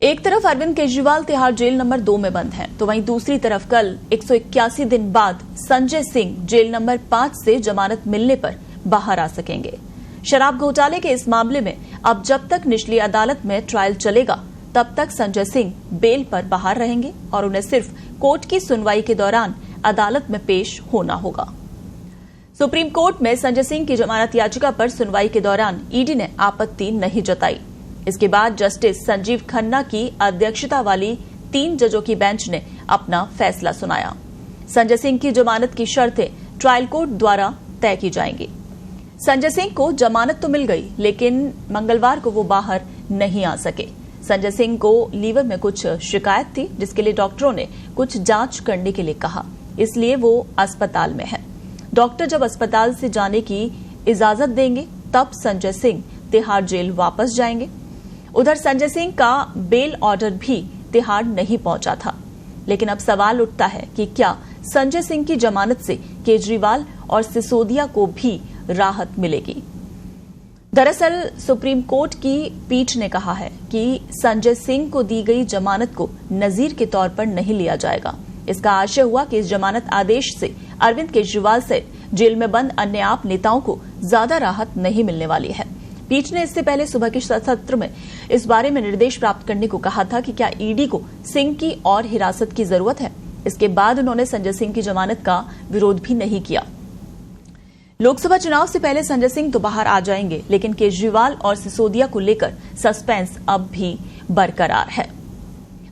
एक तरफ Arvind Kejriwal Tihar jail number 2 में बंद हैं, तो वहीं दूसरी तरफ कल 181 दिन बाद संजय सिंह जेल नंबर 5 से जमानत मिलने पर बाहर आ सकेंगे। शराब घोटाले के इस मामले में अब जब तक निचली अदालत में ट्रायल चलेगा तब तक संजय सिंह बेल पर बाहर रहेंगे और उन्हें सिर्फ कोर्ट की सुनवाई के दौरान अदालत में पेश होना होगा। सुप्रीम कोर्ट में संजय सिंह की जमानत याचिका पर सुनवाई के दौरान ईडी ने आपत्ति नहीं जताई। इसके बाद जस्टिस संजीव खन्ना की अध्यक्षता वाली 3 जजों की बेंच ने अपना फैसला सुनाया। संजय सिंह की जमानत की शर्तें ट्रायल कोर्ट द्वारा तय की जाएंगी। संजय सिंह को जमानत तो मिल गई, लेकिन मंगलवार को वो बाहर नहीं आ सके। संजय सिंह को लीवर में कुछ शिकायत थी, जिसके लिए डॉक्टरों ने कुछ जांच करने के लिए कहा, इसलिए वो अस्पताल में है। डॉक्टर जब अस्पताल से जाने की इजाजत देंगे तब संजय सिंह तिहाड़ जेल वापस जाएंगे। उधर संजय सिंह का बेल ऑर्डर भी तिहाड़ नहीं पहुंचा था, लेकिन अब सवाल उठता है कि क्या संजय सिंह की जमानत से केजरीवाल और सिसोदिया को भी राहत मिलेगी। दरअसल सुप्रीम कोर्ट की पीठ ने कहा है कि संजय सिंह को दी गई जमानत को नजीर के तौर पर नहीं लिया जाएगा। इसका आशय हुआ कि इस जमानत आदेश से अरविंद केजरीवाल सहित जेल में बंद अन्य आप नेताओं को ज्यादा राहत नहीं मिलने वाली है। पीठ ने इससे पहले सुबह के सत्र में इस बारे में निर्देश प्राप्त करने को कहा था कि क्या ईडी को सिंह की और हिरासत की जरूरत है। इसके बाद उन्होंने संजय सिंह की जमानत का विरोध भी नहीं किया। लोकसभा चुनाव से पहले संजय सिंह तो बाहर आ जाएंगे, लेकिन केजरीवाल और सिसोदिया को लेकर सस्पेंस अब भी बरकरार है।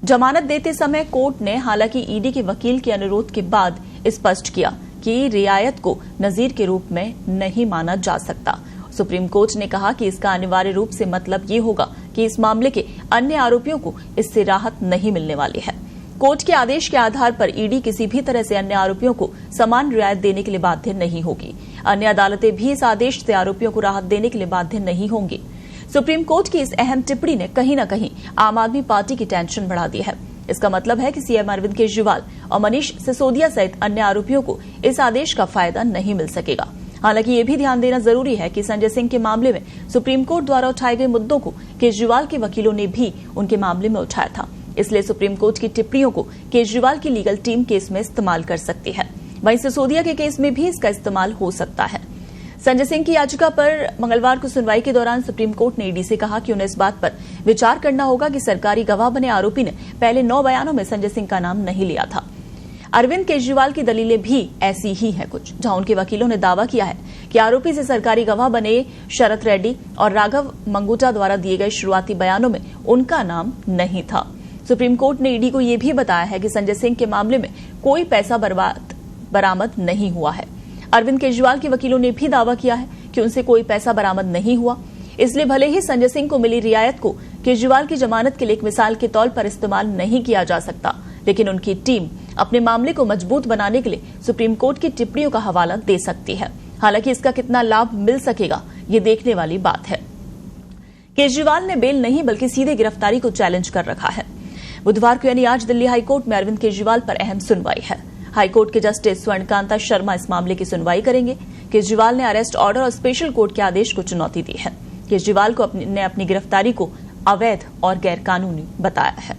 जमानत देते समय कोर्ट ने हालांकि ईडी के वकील के अनुरोध के बाद स्पष्ट किया कि रियायत को नजीर के रूप में नहीं माना जा सकता। सुप्रीम कोर्ट ने कहा कि इसका अनिवार्य रूप से मतलब ये होगा कि इस मामले के अन्य आरोपियों को इससे राहत नहीं मिलने वाली है। कोर्ट के आदेश के आधार पर ईडी किसी भी तरह से अन्य आरोपियों को समान रियायत देने के लिए बाध्य नहीं होगी। अन्य अदालतें भी इस आदेश से आरोपियों को राहत देने के लिए बाध्य नहीं होंगी। सुप्रीम कोर्ट की इस अहम टिप्पणी ने कहीं न कहीं आम आदमी पार्टी की टेंशन बढ़ा दी है। इसका मतलब है कि सीएम अरविंद केजरीवाल और मनीष सिसोदिया सहित अन्य आरोपियों को इस आदेश का फायदा नहीं मिल सकेगा। हालांकि ये भी ध्यान देना जरूरी है कि संजय सिंह के मामले में सुप्रीम कोर्ट द्वारा उठाए गए मुद्दों को केजरीवाल के वकीलों ने भी उनके मामले में उठाया था, इसलिए सुप्रीम कोर्ट की टिप्पणियों को केजरीवाल की लीगल टीम केस में इस्तेमाल कर सकती है। वहीं सिसोदिया के केस में भी इसका इस्तेमाल हो सकता है। संजय सिंह की याचिका पर मंगलवार को सुनवाई के दौरान सुप्रीम कोर्ट ने ईडी से कहा कि उन्हें इस बात पर विचार करना होगा कि सरकारी गवाह बने आरोपी ने पहले 9 बयानों में संजय सिंह का नाम नहीं लिया था। अरविंद केजरीवाल की दलीलें भी ऐसी ही हैं कुछ, जहां उनके वकीलों ने दावा किया है कि आरोपी से सरकारी गवाह बने शरत रेड्डी और राघव मंगूटा द्वारा दिए गए शुरुआती बयानों में उनका नाम नहीं था। सुप्रीम कोर्ट ने ईडी को यह भी बताया है कि संजय सिंह के मामले में कोई पैसा बरामद नहीं हुआ है। अरविंद केजरीवाल के वकीलों ने भी दावा किया है कि उनसे कोई पैसा बरामद नहीं हुआ, इसलिए भले ही संजय सिंह को मिली रियायत को केजरीवाल की जमानत के लिए एक मिसाल के तौर पर इस्तेमाल नहीं किया जा सकता, लेकिन उनकी टीम अपने मामले को मजबूत बनाने के लिए सुप्रीम कोर्ट की टिप्पणियों का हवाला दे सकती है। हालांकि इसका कितना लाभ मिल सकेगा, ये देखने वाली बात है। केजरीवाल ने बेल नहीं बल्कि सीधे गिरफ्तारी को चैलेंज कर रखा है। बुधवार को यानी आज दिल्ली हाईकोर्ट में अरविंद केजरीवाल पर अहम सुनवाई है। हाईकोर्ट के जस्टिस स्वर्णकांता शर्मा इस मामले की सुनवाई करेंगे। केजरीवाल ने अरेस्ट ऑर्डर और स्पेशल कोर्ट के आदेश को चुनौती दी है। केजरीवाल ने अपनी गिरफ्तारी को अवैध और गैरकानूनी बताया है।